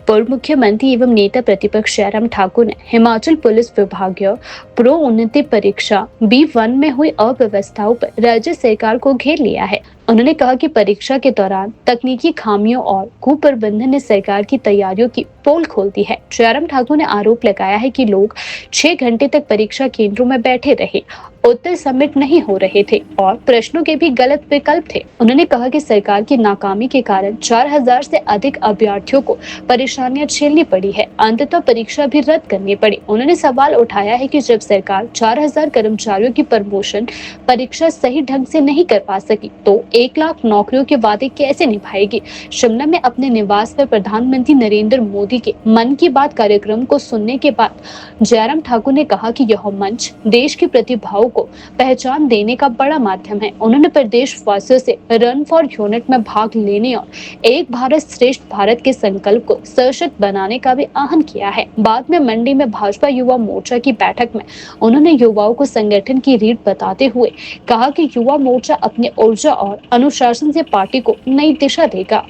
पूर्व मुख्यमंत्री एवं नेता प्रतिपक्ष जयराम ठाकुर ने हिमाचल पुलिस विभागीय प्रोन्नति परीक्षा B1 में हुई अव्यवस्थाओं पर राज्य सरकार को घेर लिया है। उन्होंने कहा कि परीक्षा के दौरान तकनीकी खामियों और कुप्रबंधन ने सरकार की तैयारियों की पोल खोल दी है। जयराम ठाकुर ने आरोप लगाया है कि लोग 6 घंटे तक परीक्षा केंद्रों में बैठे रहे, उत्तर सबमिट नहीं हो रहे थे और प्रश्नों के भी गलत विकल्प थे। उन्होंने कहा कि सरकार की नाकामी के कारण 4000 से अधिक अभ्यर्थियों को परेशानियां झेलनी पड़ी है, अंततः परीक्षा भी रद्द करनी पड़ी। उन्होंने सवाल उठाया है कि जब सरकार 4000 कर्मचारियों की प्रमोशन परीक्षा सही ढंग से नहीं करवा सकी तो 1 लाख नौकरियों के वादे कैसे निभाएगी। शिमला में अपने निवास पर प्रधानमंत्री नरेंद्र मोदी के मन की बात कार्यक्रम को सुनने के बाद जयराम ठाकुर ने कहा कि यह मंच देश की प्रतिभाओं को पहचान देने का बड़ा माध्यम है। उन्होंने प्रदेश वासियों से रन फॉर यूनिट में भाग लेने और एक भारत श्रेष्ठ भारत के संकल्प को सशक्त बनाने का भी आह्वान किया है। बाद में मंडी में भाजपा युवा मोर्चा की बैठक में उन्होंने युवाओं को संगठन की रीढ़ बताते हुए कहा कि युवा मोर्चा अपनी ऊर्जा और अनुशासन से पार्टी को नई दिशा देगा।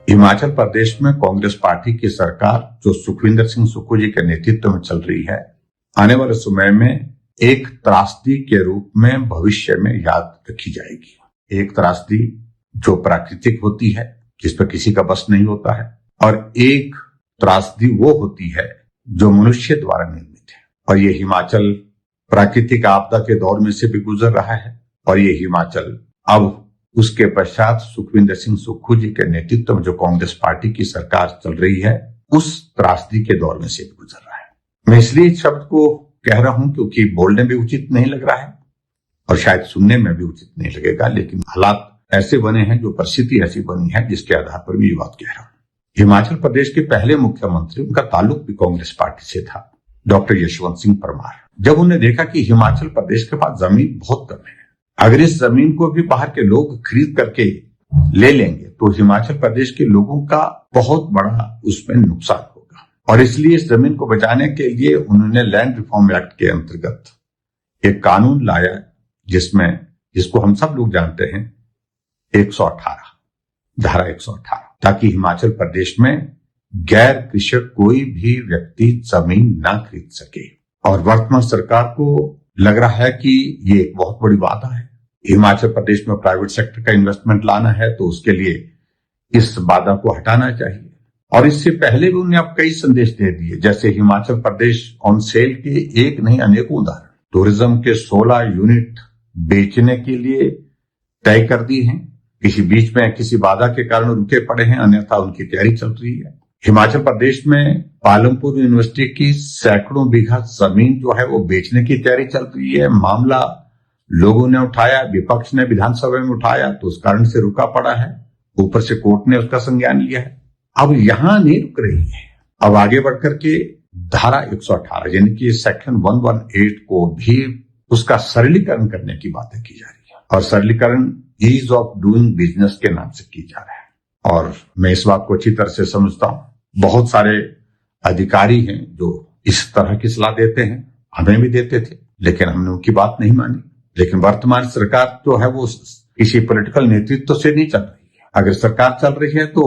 हिमाचल प्रदेश में कांग्रेस पार्टी की सरकार जो सुखविंदर सिंह सुक्खू जी के नेतृत्व में चल रही है, आने वाले समय में एक त्रासदी के रूप में भविष्य में याद रखी जाएगी। एक त्रासदी जो प्राकृतिक होती है, जिस पर किसी का बस नहीं होता है, और एक त्रासदी वो होती है जो मनुष्य द्वारा निर्मित है। और ये हिमाचल प्राकृतिक आपदा के दौर में से भी गुजर रहा है और ये हिमाचल अब उसके पश्चात सुखविंदर सिंह सुक्खू जी के नेतृत्व में जो कांग्रेस पार्टी की सरकार चल रही है, उस त्रासदी के दौर में से भी गुजर रहा है। मैं इसलिए इस शब्द को कह रहा हूं क्योंकि बोलने में उचित नहीं लग रहा है और शायद सुनने में भी उचित नहीं लगेगा, लेकिन हालात ऐसे बने हैं, जो परिस्थिति ऐसी बनी है जिसके आधार पर मैं ये बात कह रहा हूं। हिमाचल प्रदेश के पहले मुख्यमंत्री, उनका ताल्लुक भी कांग्रेस पार्टी से था, डॉक्टर यशवंत सिंह परमार। जब उन्होंने देखा कि हिमाचल प्रदेश के पास जमीन बहुत कम है, अगर इस जमीन को भी बाहर के लोग खरीद करके ले लेंगे तो हिमाचल प्रदेश के लोगों का बहुत बड़ा उसमें नुकसान होगा, और इसलिए इस जमीन को बचाने के लिए उन्होंने लैंड रिफॉर्म एक्ट के अंतर्गत एक कानून लाया जिसको हम सब लोग जानते हैं 118, धारा 118, ताकि हिमाचल प्रदेश में गैर कृषक कोई भी व्यक्ति जमीन ना खरीद सके। और वर्तमान सरकार को लग रहा है कि ये एक बहुत बड़ी बात है। हिमाचल प्रदेश में प्राइवेट सेक्टर का इन्वेस्टमेंट लाना है तो उसके लिए इस बाधा को हटाना चाहिए। और इससे पहले भी उन्होंने अब कई संदेश दे दिए, जैसे हिमाचल प्रदेश ऑन सेल के एक नहीं अनेकों उदाहरण, टूरिज्म के 16 यूनिट बेचने के लिए तय कर दी हैं, किसी बीच में किसी बाधा के कारण रुके पड़े हैं, अन्यथा उनकी तैयारी चल रही है। हिमाचल प्रदेश में पालमपुर यूनिवर्सिटी की सैकड़ों बीघा जमीन जो है वो बेचने की तैयारी चल रही है। मामला लोगों ने उठाया, विपक्ष ने विधानसभा में उठाया तो उस कारण से रुका पड़ा है, ऊपर से कोर्ट ने उसका संज्ञान लिया है। अब यहां नहीं रुक रही है, अब आगे बढ़कर के धारा 118 यानी कि सेक्शन 118 को भी उसका सरलीकरण करने की बातें की जा रही है, और सरलीकरण ईज ऑफ डूइंग बिजनेस के नाम से की जा रहा है। और मैं इस बात को अच्छी तरह से समझता हूं, बहुत सारे अधिकारी हैं जो इस तरह की सलाह देते हैं, हमें भी देते थे, लेकिन हमने उनकी बात नहीं मानी। लेकिन वर्तमान सरकार जो है वो किसी पॉलिटिकल नेतृत्व से नहीं चल रही है। अगर सरकार चल रही है तो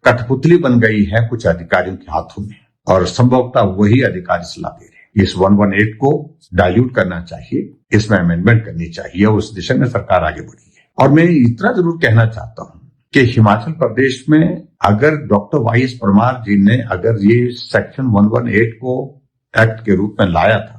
कठपुतली बन गई है कुछ अधिकारियों के हाथों में, और संभवतः वही अधिकारी सलाह दे रहे हैं। इस 118 को डाइल्यूट करना चाहिए, इसमें अमेंडमेंट करनी चाहिए, उस दिशा में सरकार आगे बढ़ी है। और मैं इतना जरूर कहना चाहता हूं कि हिमाचल प्रदेश में अगर डॉक्टर वाई.एस. परमार जी ने अगर ये सेक्शन 118 को एक्ट के रूप में लाया था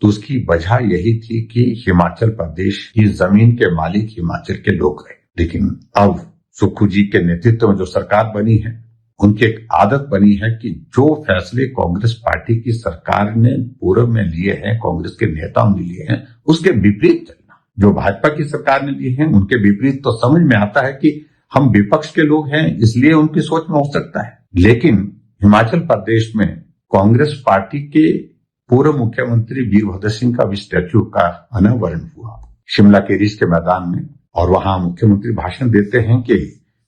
तो उसकी वजह यही थी कि हिमाचल प्रदेश की जमीन के मालिक हिमाचल के लोग रहे। लेकिन अब सुक्खू जी के नेतृत्व में जो सरकार बनी है, उनकी एक आदत बनी है कि जो फैसले कांग्रेस पार्टी की सरकार ने पूर्व में लिए हैं, कांग्रेस के नेताओं ने लिए हैं, उसके विपरीत चलना। जो भाजपा की सरकार ने लिए हैं उनके विपरीत तो समझ में आता है कि हम विपक्ष के लोग हैं, इसलिए उनकी सोच में हो सकता है। लेकिन हिमाचल प्रदेश में कांग्रेस पार्टी के पूर्व मुख्यमंत्री वीरभद्र सिंह का भी स्टैच्यू का अनावरण हुआ शिमला के रिज के मैदान में, और वहां मुख्यमंत्री भाषण देते हैं कि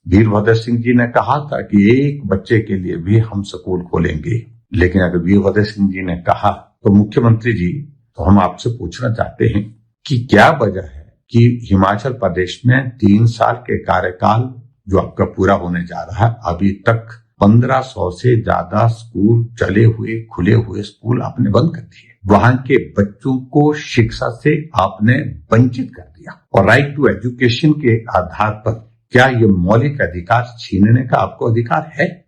वीरभद्र सिंह जी ने कहा था कि एक बच्चे के लिए भी हम स्कूल खोलेंगे। लेकिन अगर वीरभद्र सिंह जी ने कहा तो मुख्यमंत्री जी, तो हम आपसे पूछना चाहते हैं कि क्या वजह है कि हिमाचल प्रदेश में 3 साल के कार्यकाल जो आपका पूरा होने जा रहा है, अभी तक 1500 से ज्यादा स्कूल चले हुए खुले हुए स्कूल आपने बंद कर दिए। वहां के बच्चों को शिक्षा से आपने वंचित कर दिया। और राइट टू एजुकेशन के आधार पर क्या ये मौलिक अधिकार छीनने का आपको अधिकार है?